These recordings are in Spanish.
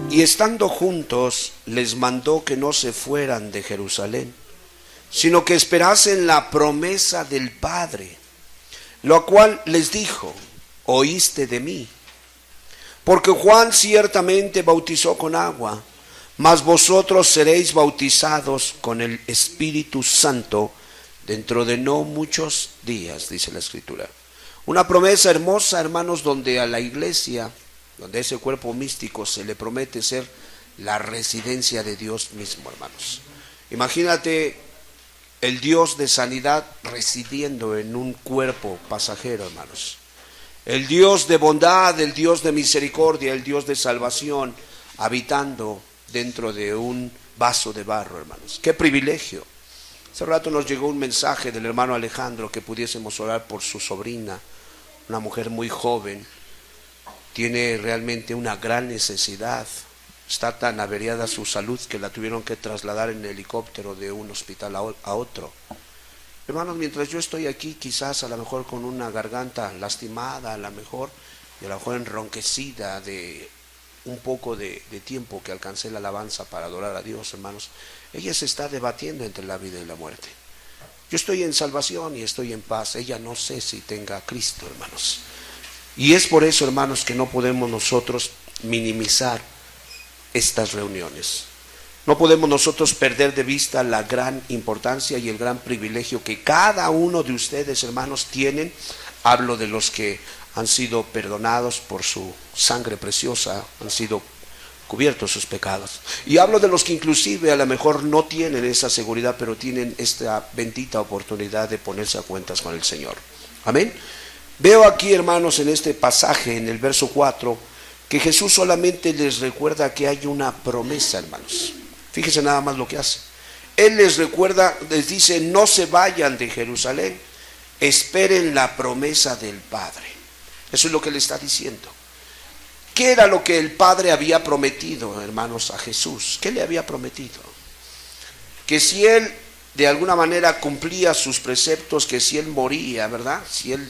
Y estando juntos, les mandó que no se fueran de Jerusalén, sino que esperasen la promesa del Padre, lo cual les dijo: oíste de mí. Porque Juan ciertamente bautizó con agua, mas vosotros seréis bautizados con el Espíritu Santo dentro de no muchos días, dice la Escritura. Una promesa hermosa, hermanos, donde a la iglesia, donde ese cuerpo místico se le promete ser la residencia de Dios mismo, hermanos. Imagínate el Dios de sanidad residiendo en un cuerpo pasajero, hermanos. El Dios de bondad, el Dios de misericordia, el Dios de salvación, habitando dentro de un vaso de barro, hermanos. ¡Qué privilegio! Hace rato nos llegó un mensaje del hermano Alejandro que pudiésemos orar por su sobrina, una mujer muy joven. Tiene realmente una gran necesidad. Está tan averiada su salud que la tuvieron que trasladar en helicóptero de un hospital a otro. Hermanos, mientras yo estoy aquí, quizás a lo mejor con una garganta lastimada, a lo mejor, y a lo mejor enronquecida de un poco de tiempo que alcancé la alabanza para adorar a Dios, hermanos, ella se está debatiendo entre la vida y la muerte. Yo estoy en salvación y estoy en paz. Ella no sé si tenga a Cristo, hermanos. Y es por eso, hermanos, que no podemos nosotros minimizar estas reuniones. No podemos nosotros perder de vista la gran importancia y el gran privilegio que cada uno de ustedes, hermanos, tienen. Hablo de los que han sido perdonados por su sangre preciosa, han sido cubiertos sus pecados. Y hablo de los que inclusive a lo mejor no tienen esa seguridad, pero tienen esta bendita oportunidad de ponerse a cuentas con el Señor. Amén. Veo aquí, hermanos, en este pasaje, en el verso 4, que Jesús solamente les recuerda que hay una promesa, hermanos. Fíjense nada más lo que hace. Él les recuerda, les dice: no se vayan de Jerusalén, esperen la promesa del Padre. Eso es lo que le está diciendo. ¿Qué era lo que el Padre había prometido, hermanos, a Jesús? ¿Qué le había prometido? Que si Él de alguna manera cumplía sus preceptos, que si Él moría, ¿verdad? Si Él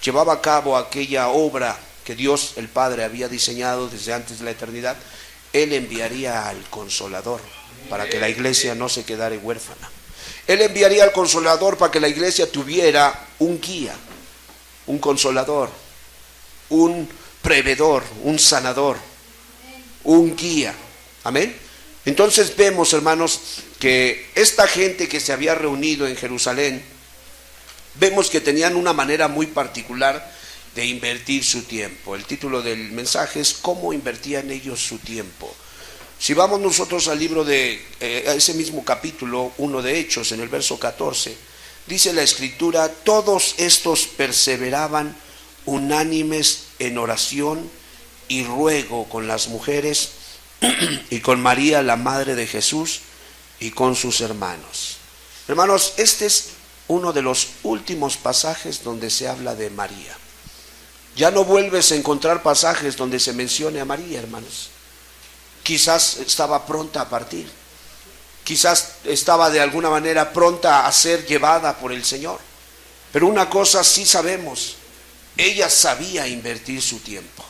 llevaba a cabo aquella obra que Dios el Padre había diseñado desde antes de la eternidad, Él enviaría al Consolador para que la iglesia no se quedara huérfana. Él enviaría al Consolador para que la iglesia tuviera un guía, un consolador, un prevedor, un sanador, un guía. Amén. Entonces vemos, hermanos, que esta gente que se había reunido en Jerusalén, vemos que tenían una manera muy particular de invertir su tiempo. El título del mensaje es ¿cómo invertían ellos su tiempo? Si vamos nosotros al libro de ese mismo capítulo 1 de Hechos, en el verso 14, dice la Escritura: todos estos perseveraban unánimes en oración y ruego con las mujeres y con María, la madre de Jesús, y con sus hermanos. Hermanos, este es uno de los últimos pasajes donde se habla de María. Ya no vuelves a encontrar pasajes donde se mencione a María, hermanos. Quizás estaba pronta a partir, quizás estaba de alguna manera pronta a ser llevada por el Señor, pero una cosa sí sabemos: ella sabía invertir su tiempo.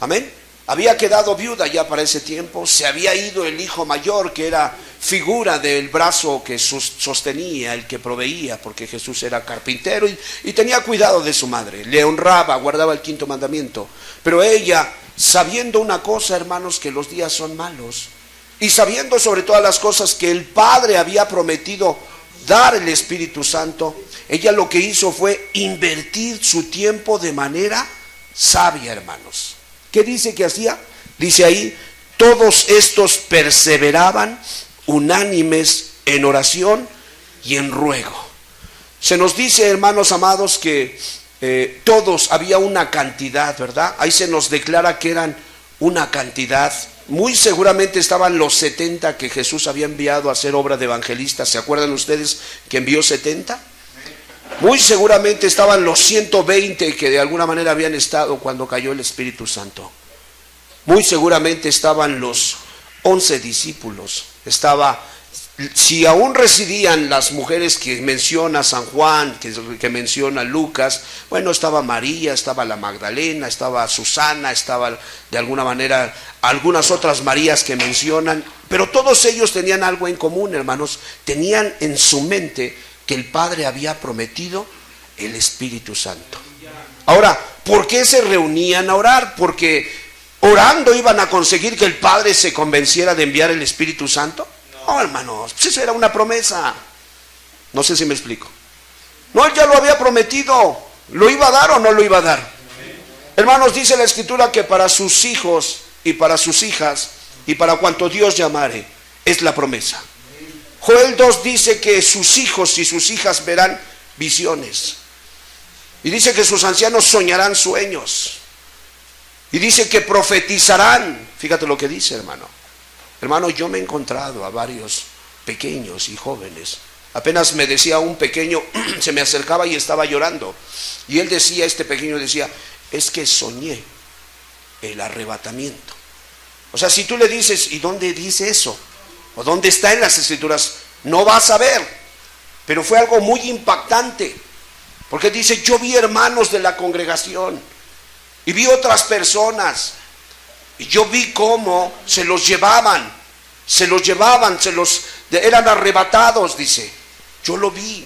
Amén. Había quedado viuda ya para ese tiempo, se había ido el hijo mayor, que era figura del brazo que sostenía, el que proveía, porque Jesús era carpintero y tenía cuidado de su madre, le honraba, guardaba el quinto mandamiento. Pero ella, sabiendo una cosa, hermanos, que los días son malos, y sabiendo sobre todas las cosas que el Padre había prometido dar el Espíritu Santo, ella lo que hizo fue invertir su tiempo de manera sabia, hermanos. ¿Qué dice que hacía? Dice ahí: todos estos perseveraban unánimes en oración y en ruego. Se nos dice, hermanos amados, que todos, había una cantidad, ¿verdad? Ahí se nos declara que eran una cantidad. Muy seguramente estaban los 70 que Jesús había enviado a hacer obra de evangelistas. ¿Se acuerdan ustedes que envió 70? Muy seguramente estaban los 120 que de alguna manera habían estado cuando cayó el Espíritu Santo. Muy seguramente estaban los 11 discípulos. Estaba si aún residían las mujeres que menciona San Juan, que menciona Lucas, bueno, estaba María, estaba la Magdalena, estaba Susana, estaba de alguna manera algunas otras Marías que mencionan, pero todos ellos tenían algo en común, hermanos, tenían en su mente que el Padre había prometido el Espíritu Santo. Ahora, ¿por qué se reunían a orar? Porque orando iban a conseguir que el Padre se convenciera de enviar el Espíritu Santo. No, hermanos, pues eso era una promesa. No sé si me explico. No, él ya lo había prometido. ¿Lo iba a dar o no lo iba a dar? Hermanos, dice la Escritura que para sus hijos y para sus hijas y para cuanto Dios llamare, es la promesa. Joel 2 dice que sus hijos y sus hijas verán visiones. Y dice que sus ancianos soñarán sueños. Y dice que profetizarán. Fíjate lo que dice, hermano. Hermano, yo me he encontrado a varios pequeños y jóvenes. Apenas me decía un pequeño, se me acercaba y estaba llorando. Y él decía, este pequeño decía, es que soñé el arrebatamiento. O sea, si tú le dices, ¿y dónde dice eso? ¿O dónde está en las Escrituras? No vas a ver. Pero fue algo muy impactante. Porque dice, yo vi hermanos de la congregación. Y vi otras personas. Y yo vi cómo se los llevaban, eran arrebatados, dice. Yo lo vi.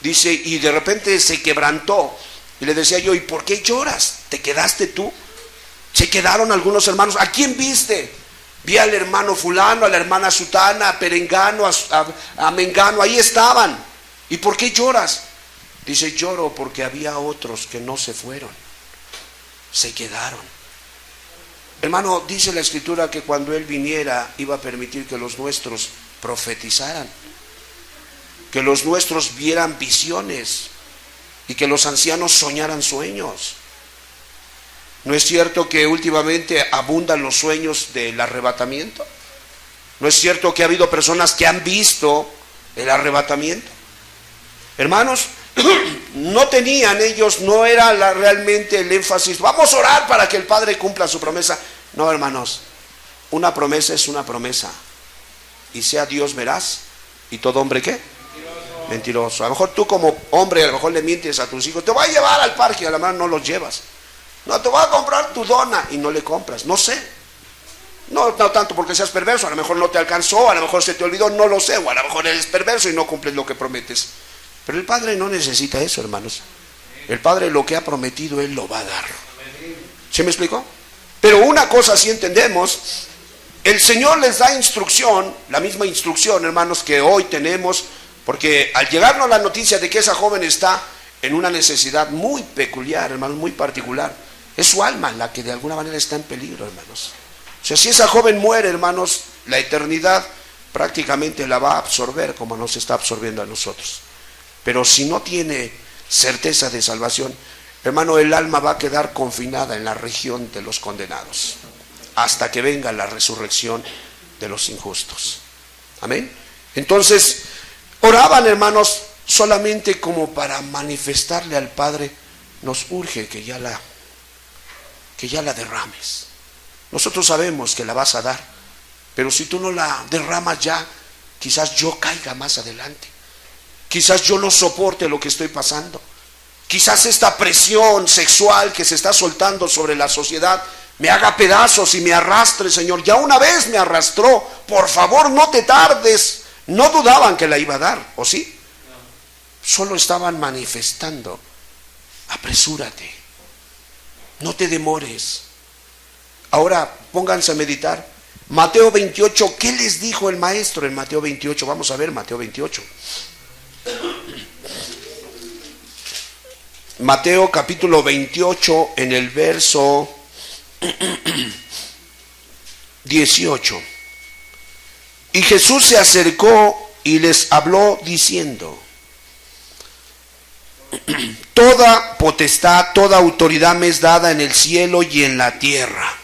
Dice, y de repente se quebrantó. Y le decía yo, ¿y por qué lloras? ¿Te quedaste tú? Se quedaron algunos hermanos. ¿A quién viste? Vi al hermano fulano, a la hermana sutana, a perengano, a mengano, ahí estaban. ¿Y por qué lloras? Dice, lloro porque había otros que no se fueron, se quedaron. Hermano, dice la Escritura que cuando Él viniera iba a permitir que los nuestros profetizaran, que los nuestros vieran visiones y que los ancianos soñaran sueños. ¿No es cierto que últimamente abundan los sueños del arrebatamiento? ¿No es cierto que ha habido personas que han visto el arrebatamiento? Hermanos, no tenían ellos, no era realmente el énfasis, vamos a orar para que el Padre cumpla su promesa. No, hermanos, una promesa es una promesa. Y sea Dios veraz y todo hombre ¿qué? Mentiroso. A lo mejor tú como hombre, a lo mejor le mientes a tus hijos, te voy a llevar al parque y a la mano no los llevas. No, te voy a comprar tu dona y no le compras, no sé. No tanto porque seas perverso, a lo mejor no te alcanzó, a lo mejor se te olvidó, no lo sé, o a lo mejor eres perverso y no cumples lo que prometes. Pero el Padre no necesita eso, hermanos. El Padre lo que ha prometido, Él lo va a dar. ¿Sí me explicó? Pero una cosa sí entendemos, el Señor les da instrucción, la misma instrucción, hermanos, que hoy tenemos, porque al llegarnos la noticia de que esa joven está en una necesidad muy peculiar, hermanos, muy particular, es su alma la que de alguna manera está en peligro, hermanos. O sea, si esa joven muere, hermanos, la eternidad prácticamente la va a absorber como nos está absorbiendo a nosotros. Pero si no tiene certeza de salvación, hermano, el alma va a quedar confinada en la región de los condenados hasta que venga la resurrección de los injustos. Amén. Entonces, oraban, hermanos, solamente como para manifestarle al Padre, nos urge que ya la derrames. Nosotros sabemos que la vas a dar, pero si tú no la derramas ya, quizás yo caiga más adelante. Quizás yo no soporte lo que estoy pasando. Quizás esta presión sexual que se está soltando sobre la sociedad me haga pedazos y me arrastre, Señor. Ya una vez me arrastró. Por favor, no te tardes. No dudaban que la iba a dar, ¿o sí? Solo estaban manifestando. Apresúrate. No te demores. Ahora pónganse a meditar. Mateo 28, ¿qué les dijo el maestro en Mateo 28? Vamos a ver Mateo 28. Mateo capítulo 28 en el verso 18. Y Jesús se acercó y les habló diciendo: toda potestad, toda autoridad me es dada en el cielo y en la tierra.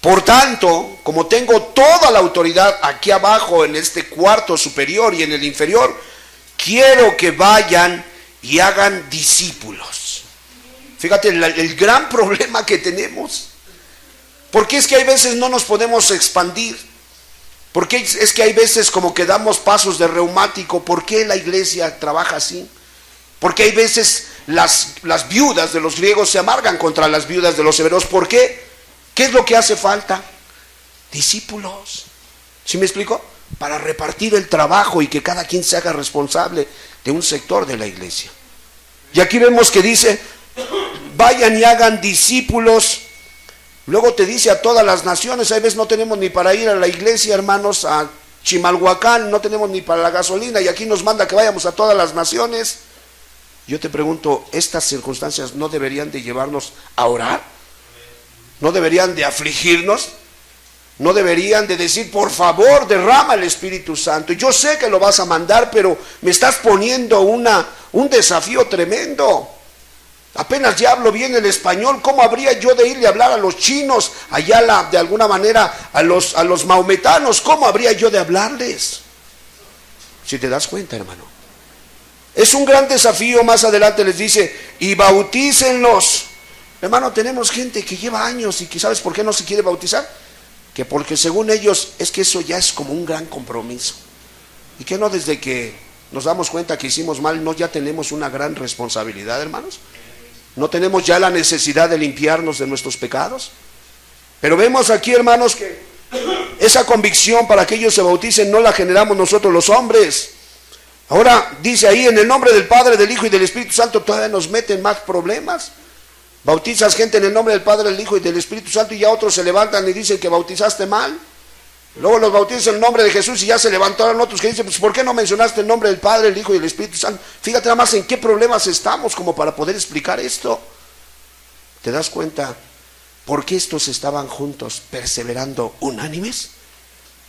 Por tanto, como tengo toda la autoridad aquí abajo en este cuarto superior y en el inferior, quiero que vayan y hagan discípulos. Fíjate el gran problema que tenemos. Porque es que hay veces no nos podemos expandir. ¿Por qué es que hay veces como que damos pasos de reumático? ¿Por qué la iglesia trabaja así? Porque hay veces las viudas de los griegos se amargan contra las viudas de los hebreos. ¿Por qué? ¿Qué es lo que hace falta? Discípulos. ¿Sí me explico? Para repartir el trabajo y que cada quien se haga responsable de un sector de la iglesia. Y aquí vemos que dice, vayan y hagan discípulos. Luego te dice a todas las naciones. Hay veces no tenemos ni para ir a la iglesia, hermanos, a Chimalhuacán, no tenemos ni para la gasolina, y aquí nos manda que vayamos a todas las naciones. Yo te pregunto, ¿estas circunstancias no deberían de llevarnos a orar? ¿No deberían de afligirnos? ¿No deberían de decir, por favor, derrama el Espíritu Santo? Yo sé que lo vas a mandar, pero me estás poniendo un desafío tremendo. Apenas ya hablo bien el español, ¿cómo habría yo de irle a hablar a los chinos, allá de alguna manera a los maometanos? ¿Cómo habría yo de hablarles? Si te das cuenta, hermano. Es un gran desafío. Más adelante les dice, y bautícenlos. Hermano, tenemos gente que lleva años y que ¿sabes por qué no se quiere bautizar? Que porque según ellos es que eso ya es como un gran compromiso. Y que no, desde que nos damos cuenta que hicimos mal, no ya tenemos una gran responsabilidad, hermanos. No tenemos ya la necesidad de limpiarnos de nuestros pecados. Pero vemos aquí, hermanos, que esa convicción para que ellos se bauticen no la generamos nosotros los hombres. Ahora dice ahí, en el nombre del Padre, del Hijo y del Espíritu Santo, todavía nos meten más problemas. Bautizas gente en el nombre del Padre, del Hijo y del Espíritu Santo, y ya otros se levantan y dicen que bautizaste mal. Luego los bautizas en el nombre de Jesús y ya se levantaron otros que dicen, pues ¿por qué no mencionaste el nombre del Padre, el Hijo y el Espíritu Santo? Fíjate nada más en qué problemas estamos como para poder explicar esto. ¿Te das cuenta por qué estos estaban juntos, perseverando, unánimes?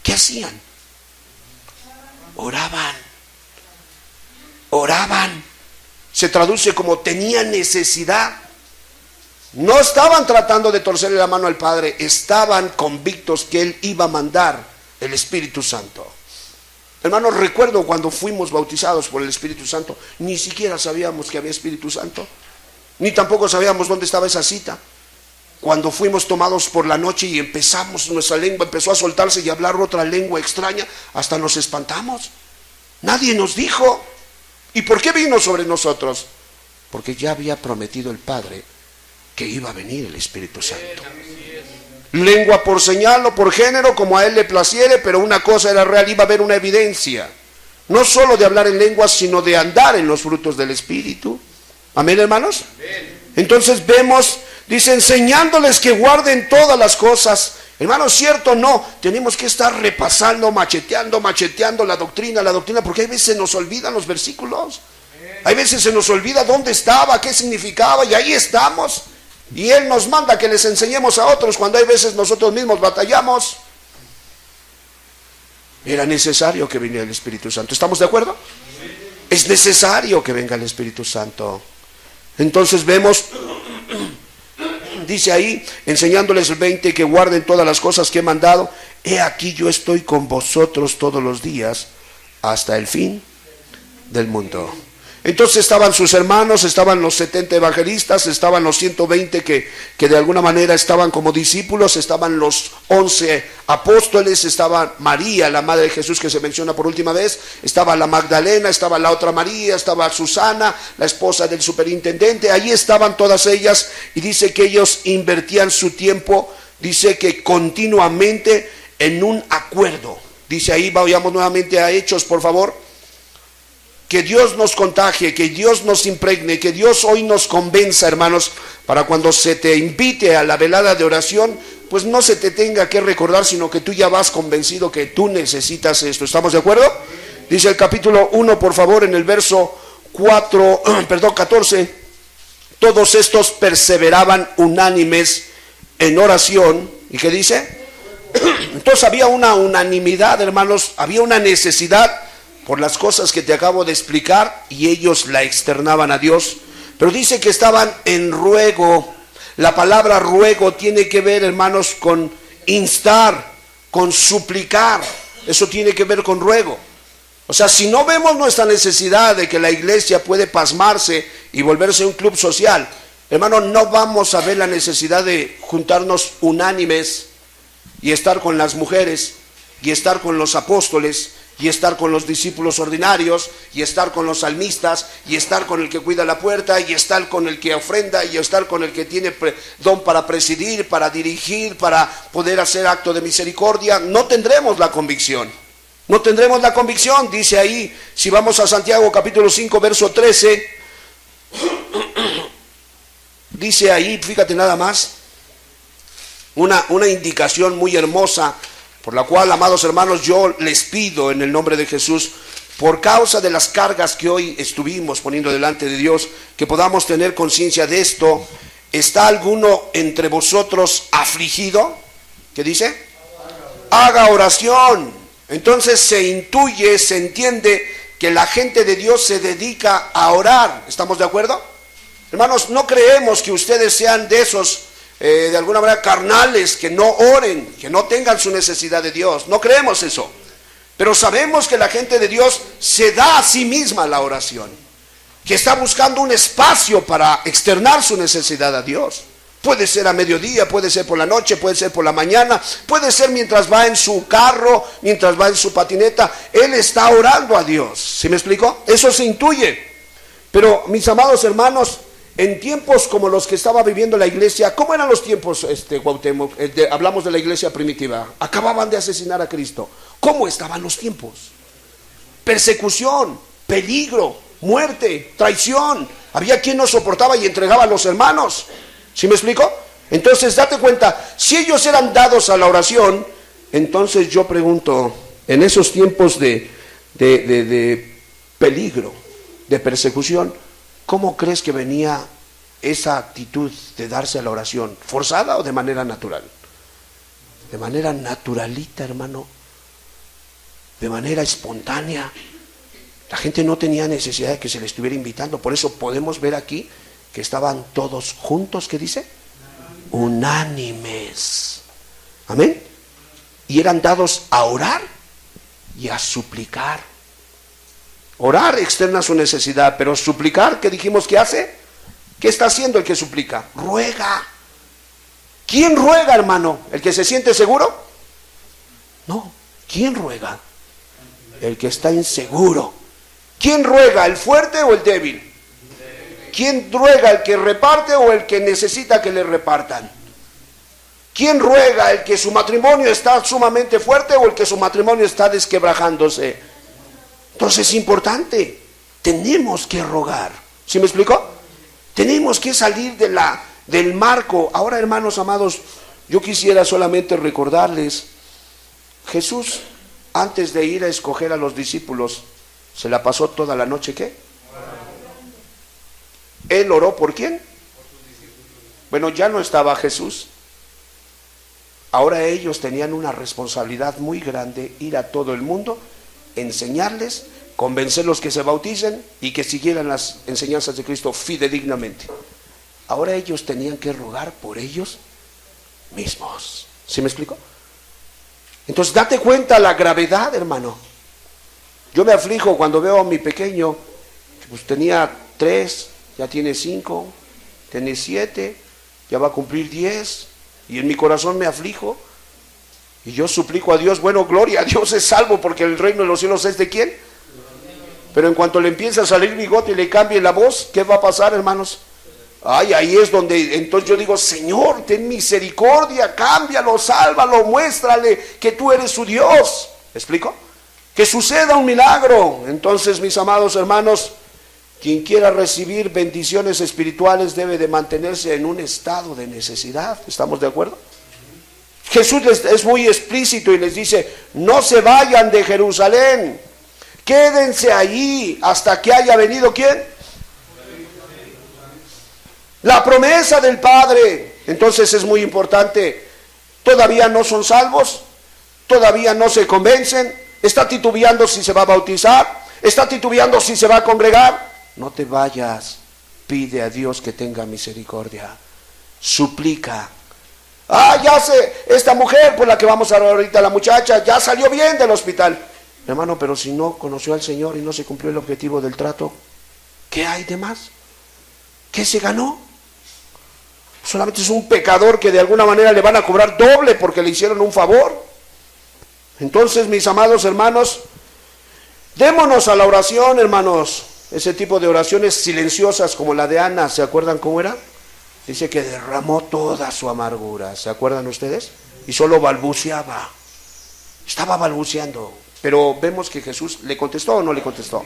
¿Qué hacían? Oraban. Oraban. Se traduce como tenían necesidad. No estaban tratando de torcerle la mano al Padre, estaban convictos que Él iba a mandar el Espíritu Santo. Hermanos, recuerdo cuando fuimos bautizados por el Espíritu Santo, ni siquiera sabíamos que había Espíritu Santo, ni tampoco sabíamos dónde estaba esa cita. Cuando fuimos tomados por la noche y empezamos, nuestra lengua empezó a soltarse y a hablar otra lengua extraña, hasta nos espantamos. Nadie nos dijo. ¿Y por qué vino sobre nosotros? Porque ya había prometido el Padre que iba a venir el Espíritu Santo. Lengua por señal o por género, como a Él le placiere, pero una cosa era real, iba a haber una evidencia, no solo de hablar en lenguas, sino de andar en los frutos del Espíritu. Amén, hermanos. Entonces vemos, dice, enseñándoles que guarden todas las cosas. Hermanos, cierto, no, tenemos que estar repasando, macheteando la doctrina, porque hay veces se nos olvidan los versículos. Hay veces se nos olvida dónde estaba, qué significaba, y ahí estamos. Y Él nos manda que les enseñemos a otros cuando hay veces nosotros mismos batallamos. Era necesario que viniera el Espíritu Santo. ¿Estamos de acuerdo? Es necesario que venga el Espíritu Santo. Entonces vemos, dice ahí, enseñándoles el 20, que guarden todas las cosas que he mandado. He aquí yo estoy con vosotros todos los días hasta el fin del mundo. Entonces estaban sus hermanos, estaban los 70 evangelistas, estaban los 120 que de alguna manera estaban como discípulos, estaban los 11 apóstoles, estaba María, la madre de Jesús que se menciona por última vez, estaba la Magdalena, estaba la otra María, estaba Susana, la esposa del superintendente. Allí estaban todas ellas, y dice que ellos invertían su tiempo, dice que continuamente en un acuerdo. Dice ahí, vayamos nuevamente a Hechos, por favor. Que Dios nos contagie, que Dios nos impregne, que Dios hoy nos convenza, hermanos, para cuando se te invite a la velada de oración, pues no se te tenga que recordar, sino que tú ya vas convencido que tú necesitas esto. ¿Estamos de acuerdo? Dice el capítulo 1, por favor, en el verso 14. Todos estos perseveraban unánimes en oración. ¿Y qué dice? Entonces había una unanimidad, hermanos, había una necesidad por las cosas que te acabo de explicar, y ellos la externaban a Dios. Pero dice que estaban en ruego. La palabra ruego tiene que ver, hermanos, con instar, con suplicar. Eso tiene que ver con ruego. O sea, si no vemos nuestra necesidad de que la iglesia puede pasmarse y volverse un club social, hermano, no vamos a ver la necesidad de juntarnos unánimes y estar con las mujeres y estar con los apóstoles, y estar con los discípulos ordinarios, y estar con los salmistas, y estar con el que cuida la puerta, y estar con el que ofrenda, y estar con el que tiene don para presidir, para dirigir, para poder hacer acto de misericordia, no tendremos la convicción. No tendremos la convicción, dice ahí, si vamos a Santiago capítulo 5, verso 13, dice ahí, fíjate nada más, una indicación muy hermosa, por la cual, amados hermanos, yo les pido en el nombre de Jesús, por causa de las cargas que hoy estuvimos poniendo delante de Dios, que podamos tener conciencia de esto. ¿Está alguno entre vosotros afligido? ¿Qué dice? Haga oración. Entonces se intuye, se entiende que la gente de Dios se dedica a orar. ¿Estamos de acuerdo? Hermanos, no creemos que ustedes sean de esos de alguna manera carnales, que no oren, que no tengan su necesidad de Dios. No creemos eso, pero sabemos que la gente de Dios se da a sí misma la oración, que está buscando un espacio para externar su necesidad a Dios. Puede ser a mediodía, puede ser por la noche, puede ser por la mañana, puede ser mientras va en su carro, mientras va en su patineta. Él está orando a Dios. ¿Sí me explico? Eso se intuye. Pero mis amados hermanos, en tiempos como los que estaba viviendo la iglesia, ¿cómo eran los tiempos, Cuauhtémoc? Hablamos de la iglesia primitiva. Acababan de asesinar a Cristo. ¿Cómo estaban los tiempos? Persecución, peligro, muerte, traición. Había quien no soportaba y entregaba a los hermanos. ¿Sí me explico? Entonces, date cuenta, si ellos eran dados a la oración, entonces yo pregunto, en esos tiempos de peligro, de persecución, ¿cómo crees que venía esa actitud de darse a la oración? ¿Forzada o de manera natural? De manera naturalita, hermano. De manera espontánea. La gente no tenía necesidad de que se le estuviera invitando. Por eso podemos ver aquí que estaban todos juntos, ¿qué dice? Unánimes. Amén. Y eran dados a orar y a suplicar. Orar externa su necesidad, pero suplicar, ¿qué dijimos que hace? ¿Qué está haciendo el que suplica? Ruega. ¿Quién ruega, hermano? ¿El que se siente seguro? No. ¿Quién ruega? El que está inseguro. ¿Quién ruega? ¿El fuerte o el débil? ¿Quién ruega? ¿El que reparte o el que necesita que le repartan? ¿Quién ruega? ¿El que su matrimonio está sumamente fuerte o el que su matrimonio está desquebrajándose? Entonces es importante, tenemos que rogar. ¿Sí me explico? Tenemos que salir del marco. Ahora, hermanos amados, yo quisiera solamente recordarles, Jesús, antes de ir a escoger a los discípulos, se la pasó toda la noche, ¿qué? Él oró ¿por quién? Bueno, ya no estaba Jesús. Ahora ellos tenían una responsabilidad muy grande, ir a todo el mundo, enseñarles, convencerlos que se bauticen y que siguieran las enseñanzas de Cristo fidedignamente. Ahora ellos tenían que rogar por ellos mismos. ¿Sí me explico? Entonces date cuenta la gravedad, hermano. Yo me aflijo cuando veo a mi pequeño, pues tenía 3, ya tiene 5, tiene 7, ya va a cumplir 10, y en mi corazón me aflijo. Y yo suplico a Dios, bueno, gloria a Dios, es salvo porque el reino de los cielos es ¿de quién? Pero en cuanto le empieza a salir bigote y le cambie la voz, ¿qué va a pasar, hermanos? Ay, ahí es donde entonces yo digo, Señor, ten misericordia, cámbialo, sálvalo, muéstrale que tú eres su Dios. ¿Me explico? Que suceda un milagro. Entonces, mis amados hermanos, quien quiera recibir bendiciones espirituales debe de mantenerse en un estado de necesidad. ¿Estamos de acuerdo? Jesús es muy explícito y les dice, no se vayan de Jerusalén, quédense allí hasta que haya venido ¿quién? La promesa del Padre. Entonces es muy importante, todavía no son salvos, todavía no se convencen, está titubeando si se va a bautizar, está titubeando si se va a congregar. No te vayas, pide a Dios que tenga misericordia, suplica. Ya sé, esta mujer por la que vamos a hablar ahorita, la muchacha, ya salió bien del hospital. Hermano, pero si no conoció al Señor y no se cumplió el objetivo del trato, ¿qué hay de más? ¿Qué se ganó? Solamente es un pecador que de alguna manera le van a cobrar doble porque le hicieron un favor. Entonces, mis amados hermanos, démonos a la oración, hermanos. Ese tipo de oraciones silenciosas como la de Ana, ¿se acuerdan cómo era? Dice que derramó toda su amargura, ¿se acuerdan ustedes? Y solo balbuceaba, estaba balbuceando. Pero vemos que Jesús le contestó o no le contestó.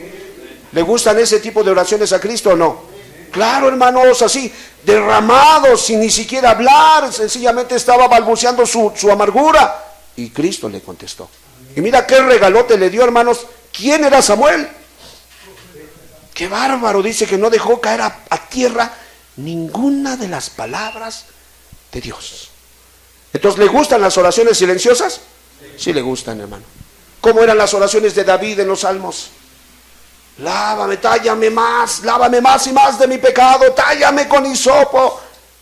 ¿Le gustan ese tipo de oraciones a Cristo o no? Claro, hermanos, así, derramados, sin ni siquiera hablar, sencillamente estaba balbuceando su amargura. Y Cristo le contestó. Y mira qué regalote le dio, hermanos. ¿Quién era Samuel? Qué bárbaro, dice que no dejó caer a tierra ninguna de las palabras de Dios. Entonces, ¿le gustan las oraciones silenciosas? Sí le gustan, hermano. ¿Cómo eran las oraciones de David en los Salmos? Lávame, tállame más y más de mi pecado, tállame con hisopo,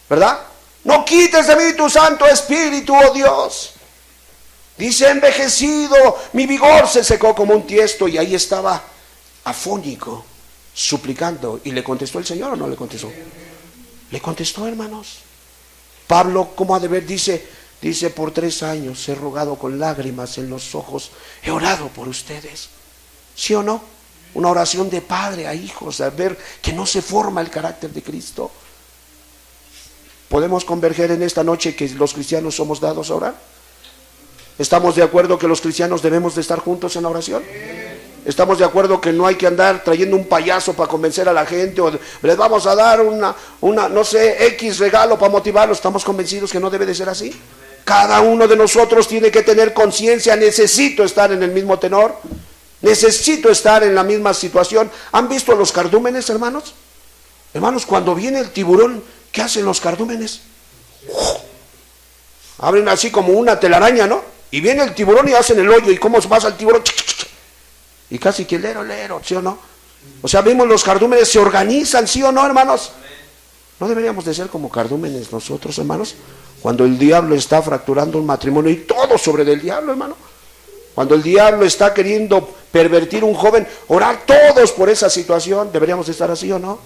¿verdad? No quites de mí tu Santo Espíritu, oh Dios. Dice, envejecido, mi vigor se secó como un tiesto, y ahí estaba afónico, suplicando. ¿Y le contestó el Señor o no le contestó? Le contestó, hermanos. Pablo, ¿cómo ha de ver? Dice, por 3 años he rogado con lágrimas en los ojos, he orado por ustedes. ¿Sí o no? Una oración de padre a hijos, a ver que no se forma el carácter de Cristo. ¿Podemos converger en esta noche que los cristianos somos dados a orar? ¿Estamos de acuerdo que los cristianos debemos de estar juntos en la oración? ¿Estamos de acuerdo que no hay que andar trayendo un payaso para convencer a la gente, o les vamos a dar una no sé, X regalo para motivarlos? ¿Estamos convencidos que no debe de ser así? Cada uno de nosotros tiene que tener conciencia. Necesito estar en el mismo tenor, necesito estar en la misma situación. ¿Han visto a los cardúmenes, hermanos? Hermanos, cuando viene el tiburón, ¿qué hacen los cardúmenes? Abren así como una telaraña, ¿no? Y viene el tiburón y hacen el hoyo. ¿Y cómo pasa el tiburón? Y casi que lero, ¿sí o no? O sea, vimos los cardúmenes se organizan, ¿sí o no, hermanos? ¿No deberíamos de ser como cardúmenes nosotros, hermanos? Cuando el diablo está fracturando un matrimonio y todo sobre del diablo, hermano. Cuando el diablo está queriendo pervertir un joven, orar todos por esa situación. ¿Deberíamos de estar así o no?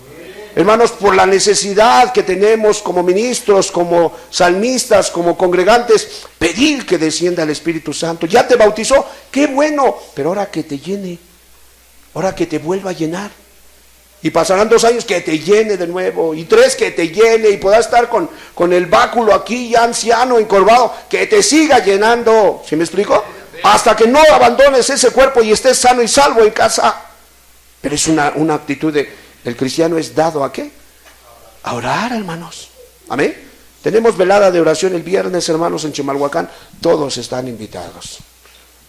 Hermanos, por la necesidad que tenemos como ministros, como salmistas, como congregantes, pedir que descienda el Espíritu Santo. Ya te bautizó, qué bueno, pero ahora que te llene, ahora que te vuelva a llenar. Y pasarán 2 años que te llene de nuevo, y 3 que te llene, y puedas estar con el báculo aquí ya anciano, encorvado, que te siga llenando. ¿Sí me explico? Hasta que no abandones ese cuerpo y estés sano y salvo en casa. Pero es una actitud el cristiano es dado ¿a qué? A orar, hermanos. Amén. Tenemos velada de oración el viernes, hermanos, en Chimalhuacán. Todos están invitados.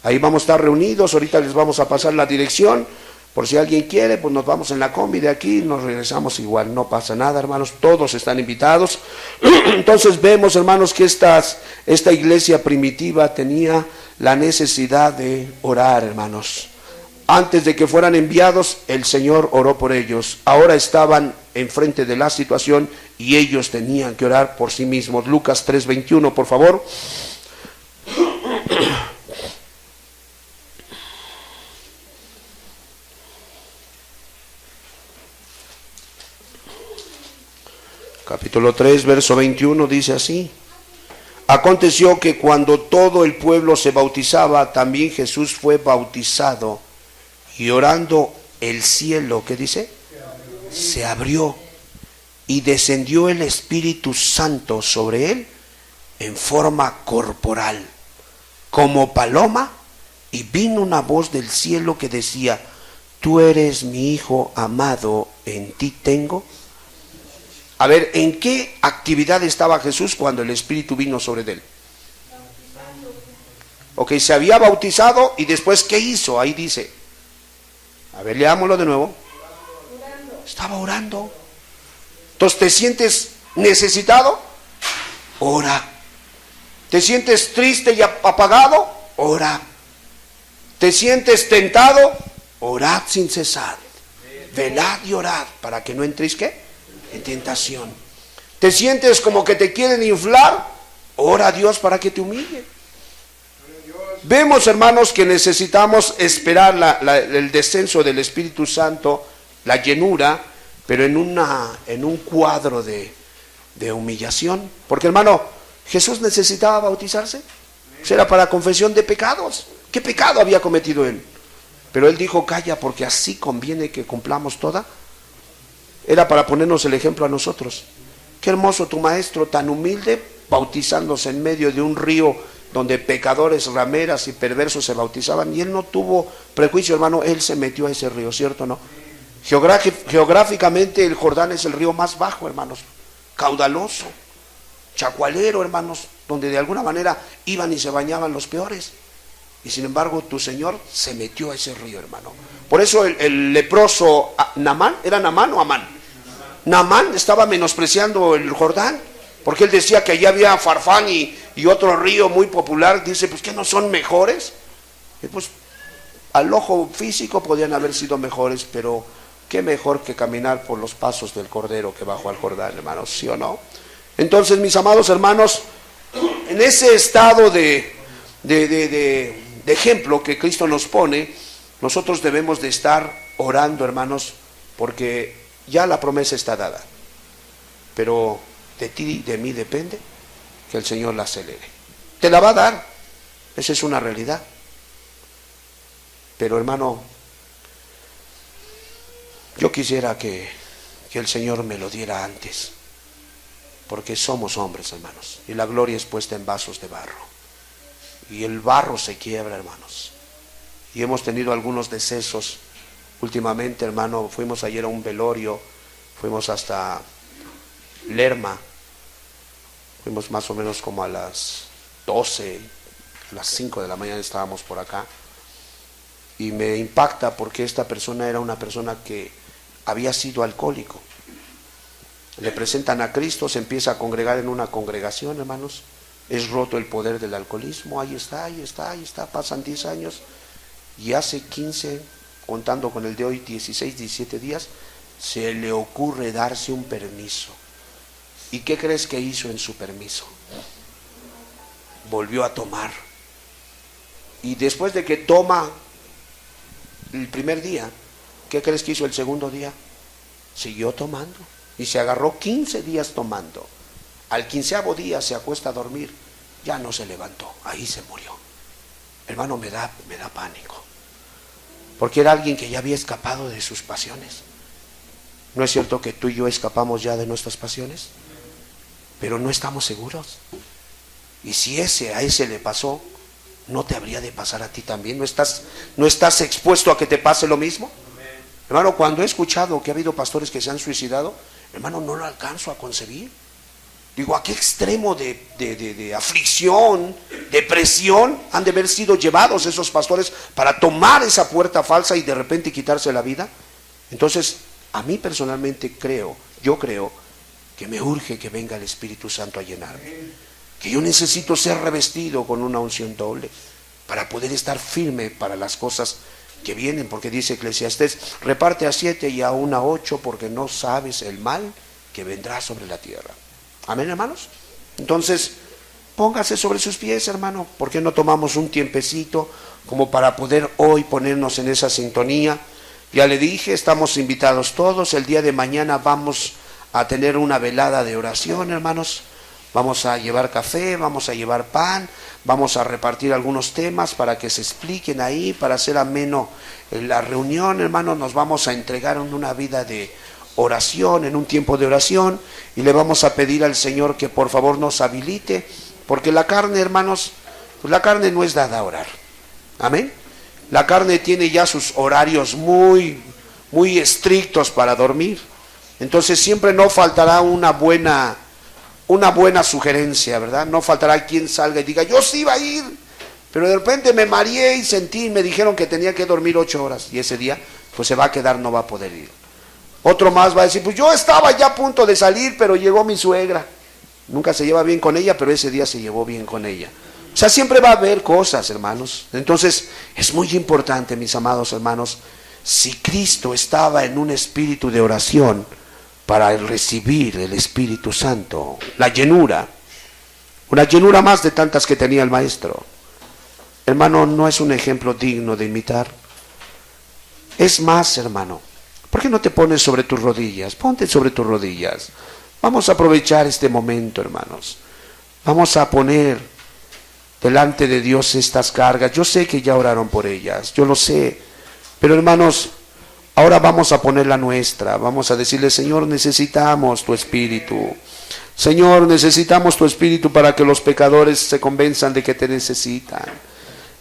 Ahí vamos a estar reunidos. Ahorita les vamos a pasar la dirección. Por si alguien quiere, pues nos vamos en la combi de aquí, nos regresamos igual, no pasa nada, hermanos, todos están invitados. Entonces vemos, hermanos, que esta iglesia primitiva tenía la necesidad de orar, hermanos. Antes de que fueran enviados, el Señor oró por ellos. Ahora estaban enfrente de la situación y ellos tenían que orar por sí mismos. Lucas 3:21, por favor. Capítulo 3, verso 21 dice así: aconteció que cuando todo el pueblo se bautizaba, también Jesús fue bautizado, y orando el cielo, ¿qué dice? Se abrió, y descendió el Espíritu Santo sobre él en forma corporal, como paloma, y vino una voz del cielo que decía: tú eres mi Hijo amado, en ti tengo. A ver, ¿en qué actividad estaba Jesús cuando el Espíritu vino sobre él? Ok, se había bautizado y después, ¿qué hizo? Ahí dice. A ver, leámoslo de nuevo. Estaba orando. Entonces, ¿te sientes necesitado? Ora. ¿Te sientes triste y apagado? Ora. ¿Te sientes tentado? Orad sin cesar. Velad y orad para que no entréis, ¿qué? En tentación. ¿Te sientes como que te quieren inflar? Ora a Dios para que te humille. Vemos, hermanos, que necesitamos esperar el descenso del Espíritu Santo, la llenura, pero en un cuadro de humillación. Porque, hermano, Jesús necesitaba bautizarse. Era para confesión de pecados. ¿Qué pecado había cometido él? Pero él dijo, calla, porque así conviene que cumplamos toda. Era para ponernos el ejemplo a nosotros. Qué hermoso tu maestro, tan humilde, bautizándose en medio de un río donde pecadores, rameras y perversos se bautizaban, y él no tuvo prejuicio, hermano, él se metió a ese río, ¿cierto o no? Geográficamente el Jordán es el río más bajo, hermanos, caudaloso, chacualero, hermanos, donde de alguna manera iban y se bañaban los peores. Y sin embargo, tu Señor se metió a ese río, hermano. Por eso el leproso Naamán, ¿era Naamán o Amán? Naamán estaba menospreciando el Jordán, porque él decía que allá había Farfán y otro río muy popular. Dice, pues, ¿qué no son mejores? Y pues, al ojo físico podían haber sido mejores, pero qué mejor que caminar por los pasos del Cordero que bajó al Jordán, hermanos, ¿sí o no? Entonces, mis amados hermanos, en ese estado de ejemplo que Cristo nos pone, nosotros debemos de estar orando, hermanos, porque ya la promesa está dada, pero de ti y de mí depende que el Señor la acelere. Te la va a dar, esa es una realidad, pero hermano, yo quisiera que el Señor me lo diera antes, porque somos hombres, hermanos, y la gloria es puesta en vasos de barro. Y el barro se quiebra, hermanos. Y hemos tenido algunos decesos últimamente, hermano. Fuimos ayer a un velorio, fuimos hasta Lerma, fuimos más o menos como a las 12, a las 5 de la mañana estábamos por acá. Y me impacta porque esta persona era una persona que había sido alcohólico. Le presentan a Cristo, se empieza a congregar en una congregación, hermanos. Es roto el poder del alcoholismo, ahí está, pasan 10 años y hace 15, contando con el de hoy, 16, 17 días, se le ocurre darse un permiso. ¿Y qué crees que hizo en su permiso? Volvió a tomar. Y después de que toma el primer día, ¿qué crees que hizo el segundo día? Siguió tomando y se agarró 15 días tomando. Al 15º día se acuesta a dormir, ya no se levantó, ahí se murió. Hermano, me da pánico, porque era alguien que ya había escapado de sus pasiones. ¿No es cierto que tú y yo escapamos ya de nuestras pasiones? Pero no estamos seguros. Y si a ese le pasó, ¿no te habría de pasar a ti también? ¿No estás expuesto a que te pase lo mismo? Hermano, cuando he escuchado que ha habido pastores que se han suicidado, hermano, no lo alcanzo a concebir. Digo, ¿a qué extremo de aflicción, depresión han de haber sido llevados esos pastores para tomar esa puerta falsa y de repente quitarse la vida? Entonces, a mí personalmente yo creo que me urge que venga el Espíritu Santo a llenarme. Que yo necesito ser revestido con una unción doble para poder estar firme para las cosas que vienen, porque dice Eclesiastés, reparte a 7 y aún a 8, porque no sabes el mal que vendrá sobre la tierra. Amén, hermanos. Entonces, póngase sobre sus pies, hermano. ¿Por qué no tomamos un tiempecito como para poder hoy ponernos en esa sintonía? Ya le dije, estamos invitados todos. El día de mañana vamos a tener una velada de oración, hermanos. Vamos a llevar café, vamos a llevar pan, vamos a repartir algunos temas para que se expliquen ahí, para hacer ameno la reunión, hermanos. Nos vamos a entregar en una vida de oración, en un tiempo de oración, y le vamos a pedir al Señor que por favor nos habilite, porque la carne, hermanos, pues la carne no es dada a orar. Amén. La carne tiene ya sus horarios muy estrictos para dormir. Entonces siempre no faltará una buena sugerencia, ¿verdad? No faltará quien salga y diga, yo sí iba a ir, pero de repente me mareé y me dijeron que tenía que dormir 8 horas, y ese día pues se va a quedar, no va a poder ir. Otro más va a decir, pues yo estaba ya a punto de salir, pero llegó mi suegra. Nunca se lleva bien con ella, pero ese día se llevó bien con ella. O sea, siempre va a haber cosas, hermanos. Entonces, es muy importante, mis amados hermanos, si Cristo estaba en un espíritu de oración para recibir el Espíritu Santo, la llenura, una llenura más de tantas que tenía el Maestro. Hermano, no es un ejemplo digno de imitar. Es más, hermano, ¿por qué no te pones sobre tus rodillas? Ponte sobre tus rodillas. Vamos a aprovechar este momento, hermanos. Vamos a poner delante de Dios estas cargas. Yo sé que ya oraron por ellas, yo lo sé, pero hermanos, ahora vamos a poner la nuestra. Vamos a decirle: Señor, necesitamos tu Espíritu. Señor, necesitamos tu Espíritu para que los pecadores se convenzan de que te necesitan.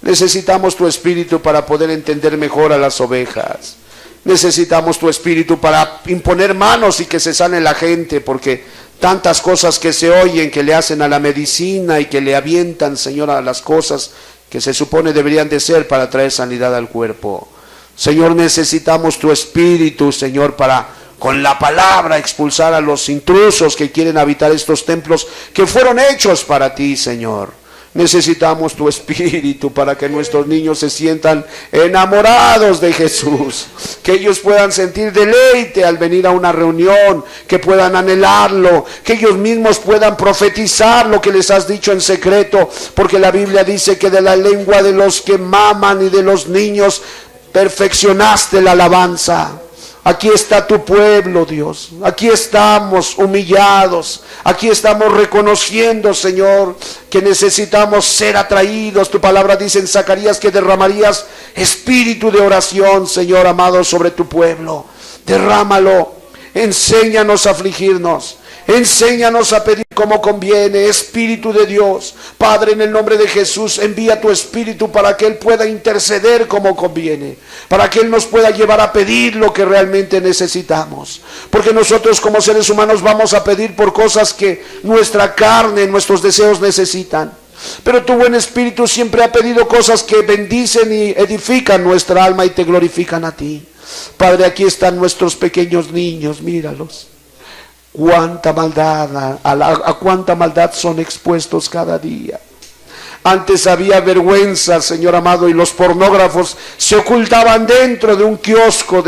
Necesitamos tu Espíritu para poder entender mejor a las ovejas. Necesitamos tu Espíritu para imponer manos y que se sane la gente, porque tantas cosas que se oyen, que le hacen a la medicina y que le avientan, Señor, a las cosas que se supone deberían de ser para traer sanidad al cuerpo. Señor, necesitamos tu Espíritu, Señor, para con la palabra expulsar a los intrusos que quieren habitar estos templos que fueron hechos para ti, Señor. Necesitamos tu Espíritu para que nuestros niños se sientan enamorados de Jesús, que ellos puedan sentir deleite al venir a una reunión, que puedan anhelarlo, que ellos mismos puedan profetizar lo que les has dicho en secreto, porque la Biblia dice que de la lengua de los que maman y de los niños perfeccionaste la alabanza. Aquí está tu pueblo, Dios. Aquí estamos humillados. Aquí estamos reconociendo, Señor, que necesitamos ser atraídos. Tu palabra dice en Zacarías que derramarías espíritu de oración, Señor amado, sobre tu pueblo. Derrámalo. Enséñanos a afligirnos. Enséñanos a pedir como conviene. Espíritu de Dios, Padre, en el nombre de Jesús, envía tu Espíritu para que Él pueda interceder como conviene, para que Él nos pueda llevar a pedir lo que realmente necesitamos, porque nosotros como seres humanos vamos a pedir por cosas que nuestra carne, nuestros deseos necesitan, pero tu buen Espíritu siempre ha pedido cosas que bendicen y edifican nuestra alma y te glorifican a ti. Padre, aquí están nuestros pequeños niños, míralos. Cuánta maldad, a cuánta maldad son expuestos cada día. Antes había vergüenza, Señor amado, y los pornógrafos se ocultaban dentro de un kiosco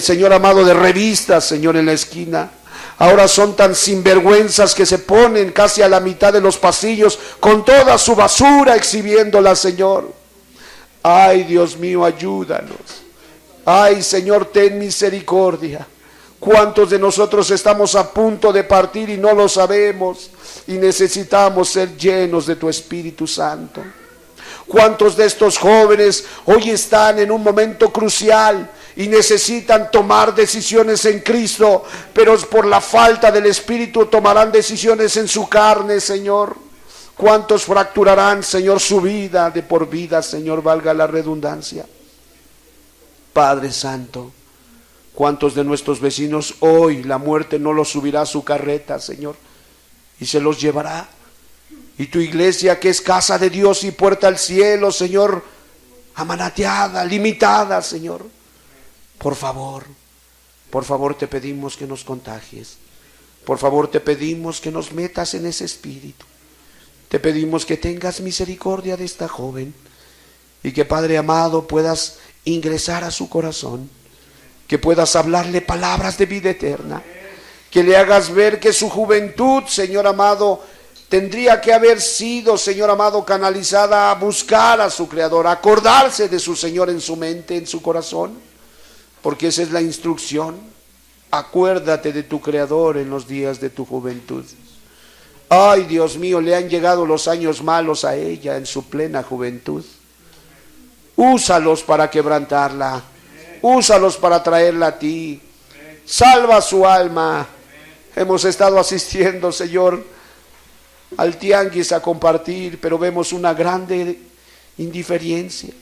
Señor amado, de revistas, Señor, en la esquina. Ahora son tan sinvergüenzas que se ponen casi a la mitad de los pasillos con toda su basura exhibiéndola, Señor. Ay, Dios mío, ayúdanos. Ay, Señor, ten misericordia. ¿Cuántos de nosotros estamos a punto de partir y no lo sabemos? Y necesitamos ser llenos de tu Espíritu Santo. ¿Cuántos de estos jóvenes hoy están en un momento crucial y necesitan tomar decisiones en Cristo, pero por la falta del Espíritu tomarán decisiones en su carne, Señor? ¿Cuántos fracturarán, Señor, su vida de por vida, Señor, valga la redundancia? Padre Santo, ¿cuántos de nuestros vecinos hoy la muerte no los subirá a su carreta, Señor, y se los llevará? Y tu iglesia, que es casa de Dios y puerta al cielo, Señor, amanateada, limitada, Señor. Por favor te pedimos que nos contagies. Por favor te pedimos que nos metas en ese espíritu. Te pedimos que tengas misericordia de esta joven y que, Padre amado, puedas ingresar a su corazón, que puedas hablarle palabras de vida eterna, que le hagas ver que su juventud, Señor amado, tendría que haber sido, Señor amado, canalizada a buscar a su Creador, a acordarse de su Señor en su mente, en su corazón, porque esa es la instrucción. Acuérdate de tu Creador en los días de tu juventud. Ay, Dios mío, le han llegado los años malos a ella en su plena juventud. Úsalos para quebrantarla. Úsalos para traerla a ti. Salva su alma. Hemos estado asistiendo, Señor, al tianguis a compartir, pero vemos una grande indiferencia,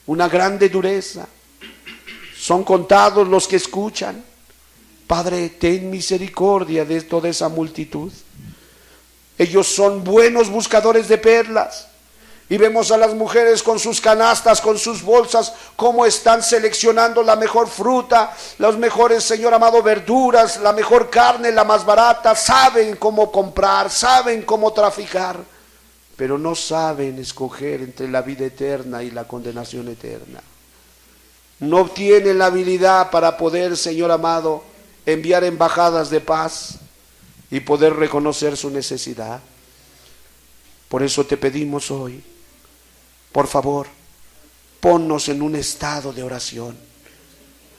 una grande dureza. Son contados los que escuchan. Padre, ten misericordia de toda esa multitud. Ellos son buenos buscadores de perlas. Y vemos a las mujeres con sus canastas, con sus bolsas, cómo están seleccionando la mejor fruta, las mejores, Señor amado, verduras, la mejor carne, la más barata. Saben cómo comprar, saben cómo traficar, pero no saben escoger entre la vida eterna y la condenación eterna. No tienen la habilidad para poder, Señor amado, enviar embajadas de paz y poder reconocer su necesidad. Por eso te pedimos hoy, por favor, ponnos en un estado de oración,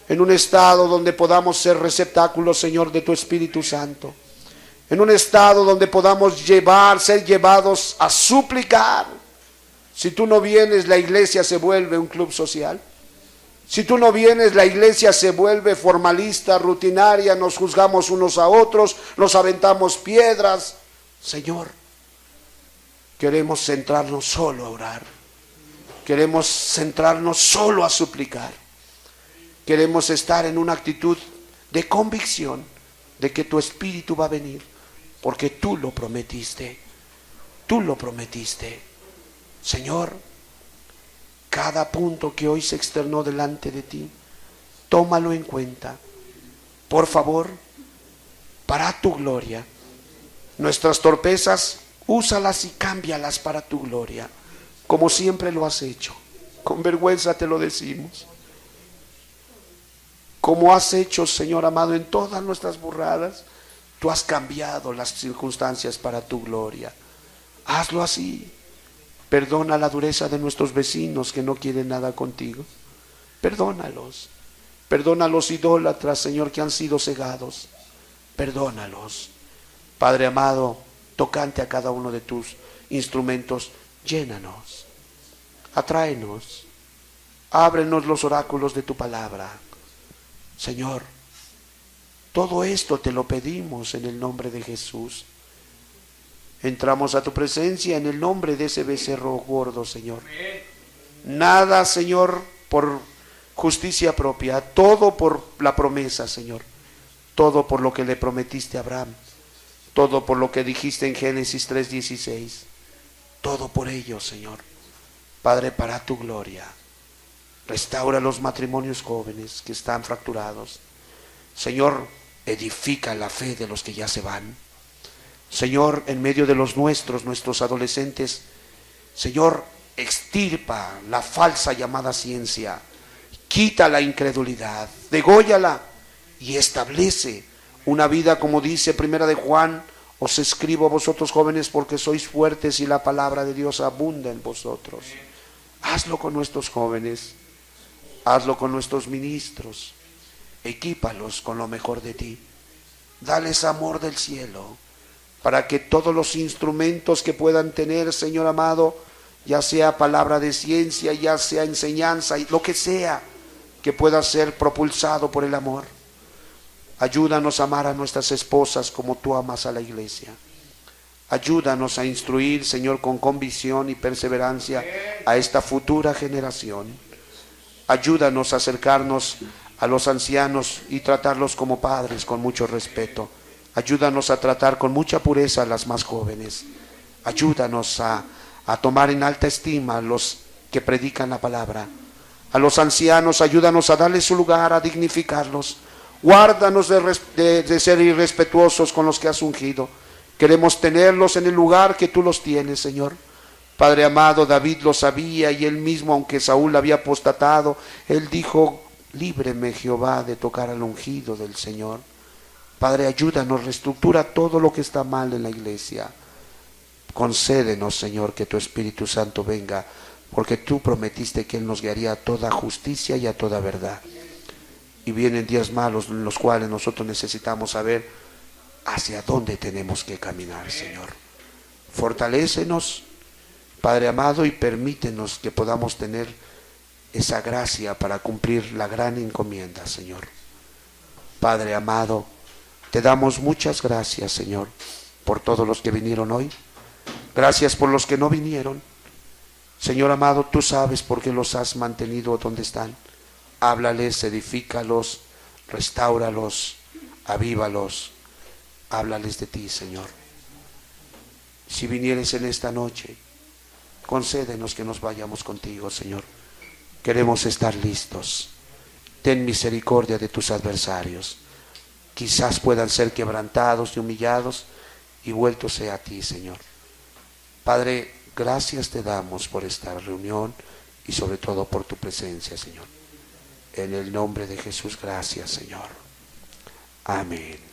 en un estado donde podamos ser receptáculos, Señor, de tu Espíritu Santo, en un estado donde podamos ser llevados a suplicar. Si tú no vienes, la iglesia se vuelve un club social. Si tú no vienes, la iglesia se vuelve formalista, rutinaria, nos juzgamos unos a otros, nos aventamos piedras. Señor, queremos centrarnos solo a orar. Queremos centrarnos solo a suplicar. Queremos estar en una actitud de convicción de que tu Espíritu va a venir, porque tú lo prometiste. Tú lo prometiste. Señor, cada punto que hoy se externó delante de ti, tómalo en cuenta. Por favor, para tu gloria. Nuestras torpezas, úsalas y cámbialas para tu gloria, como siempre lo has hecho. Con vergüenza te lo decimos. Como has hecho, Señor amado, en todas nuestras burradas, tú has cambiado las circunstancias para tu gloria. Hazlo así. Perdona la dureza de nuestros vecinos que no quieren nada contigo. Perdónalos. Perdona a los idólatras, Señor, que han sido cegados. Perdónalos. Padre amado, tocante a cada uno de tus instrumentos, llénanos. Atráenos. Ábrenos los oráculos de tu palabra. Señor, todo esto te lo pedimos en el nombre de Jesús. Entramos a tu presencia en el nombre de ese becerro gordo, Señor. Nada, Señor, por justicia propia, todo por la promesa, Señor. Todo por lo que le prometiste a Abraham. Todo por lo que dijiste en Génesis 3:16. Todo por ello, Señor. Padre, para tu gloria. Restaura los matrimonios jóvenes que están fracturados. Señor, edifica la fe de los que ya se van. Señor, en medio de los nuestros adolescentes, Señor, extirpa la falsa llamada ciencia, quita la incredulidad, dególlala y establece una vida como dice Primera de Juan: os escribo a vosotros jóvenes porque sois fuertes y la palabra de Dios abunda en vosotros. Hazlo con nuestros jóvenes, hazlo con nuestros ministros, equípalos con lo mejor de ti, dales amor del cielo, para que todos los instrumentos que puedan tener, Señor amado, ya sea palabra de ciencia, ya sea enseñanza, lo que sea, que pueda ser propulsado por el amor. Ayúdanos a amar a nuestras esposas como tú amas a la iglesia. Ayúdanos a instruir, Señor, con convicción y perseverancia a esta futura generación. Ayúdanos a acercarnos a los ancianos y tratarlos como padres con mucho respeto. Ayúdanos a tratar con mucha pureza a las más jóvenes. Ayúdanos a tomar en alta estima a los que predican la palabra. A los ancianos, ayúdanos a darles su lugar, a dignificarlos. Guárdanos de ser irrespetuosos con los que has ungido. Queremos tenerlos en el lugar que tú los tienes, Señor. Padre amado, David lo sabía y él mismo, aunque Saúl había apostatado, él dijo: líbreme, Jehová, de tocar al ungido del Señor. Padre, ayúdanos, reestructura todo lo que está mal en la iglesia. Concédenos, Señor, que tu Espíritu Santo venga, porque tú prometiste que Él nos guiaría a toda justicia y a toda verdad. Y vienen días malos en los cuales nosotros necesitamos saber hacia dónde tenemos que caminar, Señor. Fortalécenos, Padre amado, y permítenos que podamos tener esa gracia para cumplir la gran encomienda, Señor. Padre amado, te damos muchas gracias, Señor, por todos los que vinieron hoy. Gracias por los que no vinieron. Señor amado, tú sabes por qué los has mantenido donde están. Háblales, edifícalos, restáuralos, avívalos. Háblales de ti, Señor. Si vinieres en esta noche, concédenos que nos vayamos contigo, Señor. Queremos estar listos. Ten misericordia de tus adversarios. Quizás puedan ser quebrantados y humillados y vueltos sea a ti, Señor. Padre, gracias te damos por esta reunión y sobre todo por tu presencia, Señor. En el nombre de Jesús, gracias, Señor. Amén.